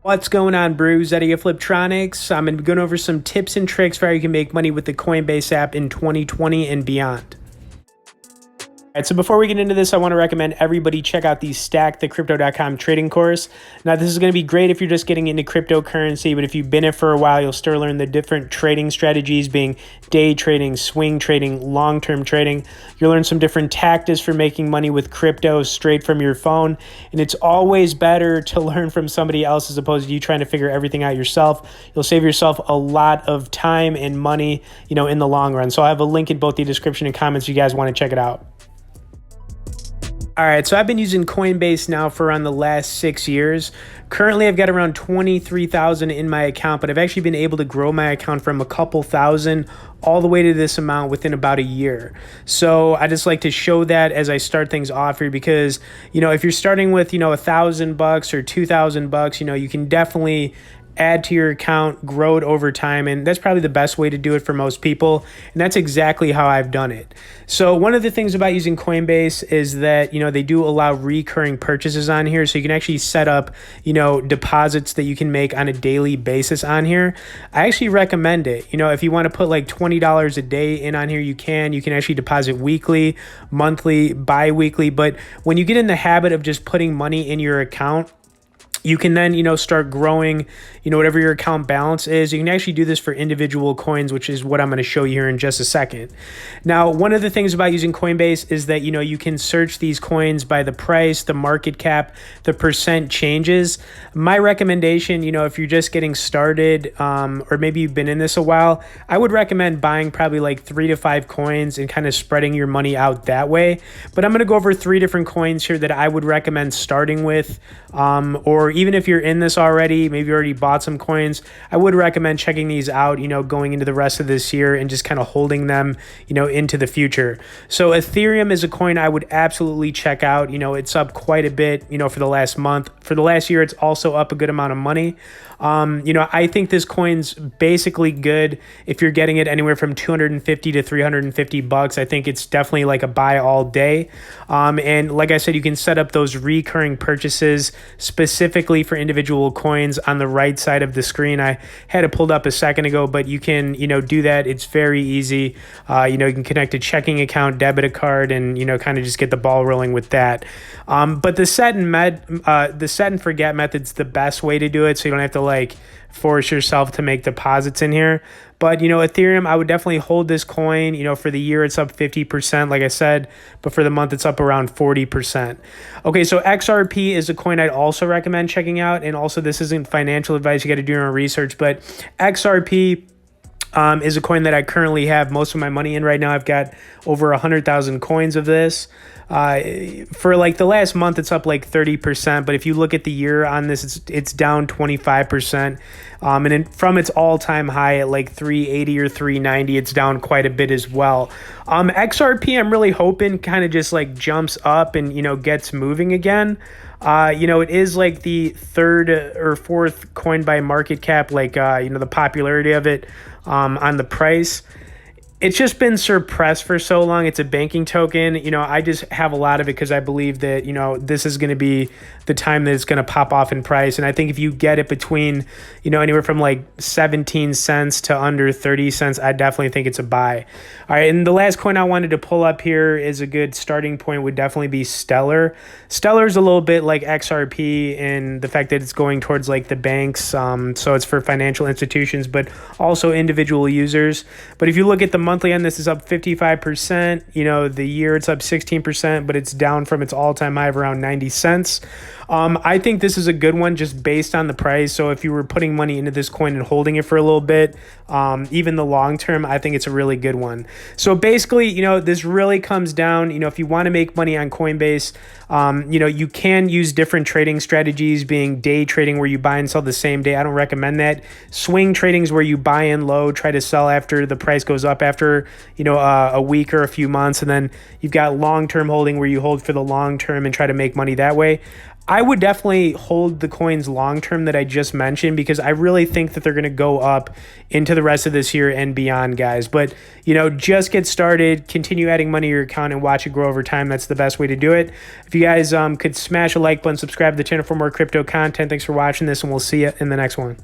What's going on, Brews? Eddie of Fliptroniks. I'm going to be going over some tips and tricks for how you can make money with the Coinbase app in 2020 and beyond. All right, so before we get into this, I want to recommend everybody check out the StackTheCrypto.com trading course. Now, this is going to be great if you're just getting into cryptocurrency, but if you've been in it for a while, you'll start learning the different trading strategies, being day trading, swing trading, long-term trading. You'll learn some different tactics for making money with crypto straight from your phone, and it's always better to learn from somebody else as opposed to you trying to figure everything out yourself. You'll save yourself a lot of time and money, in the long run. So I have a link in both the description and comments if you guys want to check it out. All right, so I've been using Coinbase now for around the last 6 years. Currently, I've got around 23,000 in my account, but I've actually been able to grow my account from a couple thousand all the way to this amount within about a year. So I just like to show that as I start things off here because, if you're starting with, $1,000 or $2,000, you can definitely add to your account, grow it over time, and that's probably the best way to do it for most people, and that's exactly how I've done it. So one of the things about using Coinbase is that, they do allow recurring purchases on here, so you can actually set up, deposits that you can make on a daily basis on here. I actually recommend it. If you want to put like $20 a day in on here, you can actually deposit weekly, monthly, bi-weekly, but when you get in the habit of just putting money in your account, you can then, start growing, whatever your account balance is. You can actually do this for individual coins, which is what I'm going to show you here in just a second. Now, one of the things about using Coinbase is that, you can search these coins by the price, the market cap, the percent changes. My recommendation, if you're just getting started, or maybe you've been in this a while, I would recommend buying probably like 3 to 5 coins and kind of spreading your money out that way. But I'm going to go over 3 different coins here that I would recommend starting with, or even if you're in this already, maybe you already bought some coins, I would recommend checking these out, going into the rest of this year and just kind of holding them, into the future. So Ethereum is a coin I would absolutely check out. It's up quite a bit, for the last month. For the last year, it's also up a good amount of money. I think this coin's basically good if you're getting it anywhere from $250 to $350. I think it's definitely like a buy all day. And like I said, you can set up those recurring purchases specifically for individual coins on the right side of the screen. I had it pulled up a second ago, but you can, do that. It's very easy. You can connect a checking account, debit card, and, kind of just get the ball rolling with that. But the set and forget method's the best way to do it, so you don't have to force yourself to make deposits in here. But, Ethereum, I would definitely hold this coin. For the year, it's up 50%, like I said, but for the month, it's up around 40%. Okay, so XRP is a coin I'd also recommend checking out. And also, this isn't financial advice. You got to do your own research. But XRP is a coin that I currently have most of my money in right now. I've got over 100,000 coins of this. For the last month, it's up 30%. But if you look at the year on this, it's down 25%. And from its all-time high at 380 or 390, it's down quite a bit as well. XRP, I'm really hoping kind of just jumps up and, gets moving again. It is the third or fourth coin by market cap, the popularity of it on the price. It's just been suppressed for so long. It's a banking token. I just have a lot of it because I believe that, this is going to be the time that it's going to pop off in price. And I think if you get it between, anywhere from 17 cents to under 30 cents, I definitely think it's a buy. All right. And the last coin I wanted to pull up here is a good starting point would definitely be Stellar. Stellar is a little bit like XRP in the fact that it's going towards the banks. So it's for financial institutions, but also individual users. But if you look at the monthly on this, is up 55%. The year it's up 16%, but it's down from its all-time high of around 90 cents. I think this is a good one just based on the price. So if you were putting money into this coin and holding it for a little bit, even the long term, I think it's a really good one. So basically, this really comes down, if you want to make money on Coinbase, you can use different trading strategies, being day trading where you buy and sell the same day. I don't recommend that. Swing trading is where you buy in low, try to sell after the price goes up after after, you know, a week or a few months. And then you've got long-term holding where you hold for the long term and try to make money that way. I would definitely hold the coins long term that I just mentioned, because I really think that they're going to go up into the rest of this year and beyond, guys. But, you know, just get started, continue adding money to your account and watch it grow over time. That's the best way to do it. If you guys could smash a like button, subscribe to the channel for more crypto content. Thanks for watching this, and we'll see you in the next one.